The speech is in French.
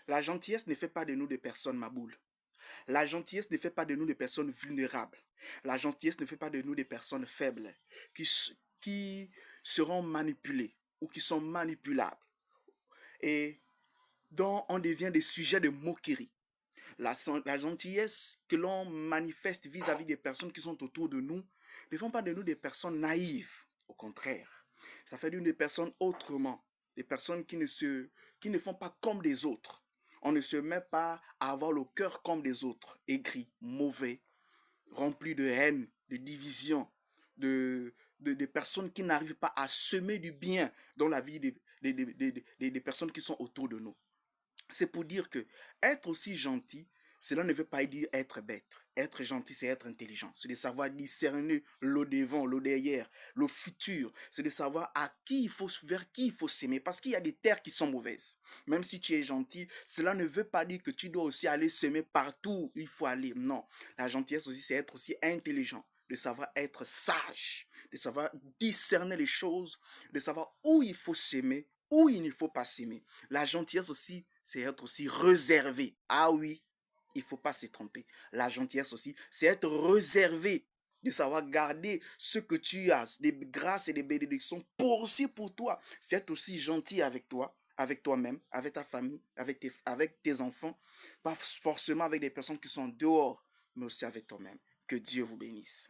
La gentillesse ne fait pas de nous des personnes maboules. La gentillesse ne fait pas de nous des personnes vulnérables. La gentillesse ne fait pas de nous des personnes faibles qui seront manipulées ou qui sont manipulables et dont on devient des sujets de moquerie. La gentillesse que l'on manifeste vis-à-vis des personnes qui sont autour de nous ne font pas de nous des personnes naïves. Au contraire, ça fait de nous des personnes autrement, des personnes qui ne font pas comme des autres. On ne se met pas à avoir le cœur comme des autres, aigri, mauvais, rempli de haine, de division, de personnes qui n'arrivent pas à semer du bien dans la vie des personnes qui sont autour de nous. C'est pour dire que être aussi gentil, cela ne veut pas dire être bête. Être gentil, c'est être intelligent. C'est de savoir discerner le devant, le derrière, le futur. C'est de savoir vers qui il faut s'aimer. Parce qu'il y a des terres qui sont mauvaises. Même si tu es gentil, cela ne veut pas dire que tu dois aussi aller s'aimer partout où il faut aller. Non. La gentillesse aussi, c'est être aussi intelligent. De savoir être sage. De savoir discerner les choses. De savoir où il faut s'aimer, où il ne faut pas s'aimer. La gentillesse aussi, c'est être aussi réservé. Ah oui, il ne faut pas se tromper. La gentillesse aussi, c'est être réservé. De savoir garder ce que tu as, des grâces et des bénédictions pour toi. C'est être aussi gentil avec toi, avec toi-même, avec ta famille, avec tes enfants. Pas forcément avec des personnes qui sont dehors, mais aussi avec toi-même. Que Dieu vous bénisse.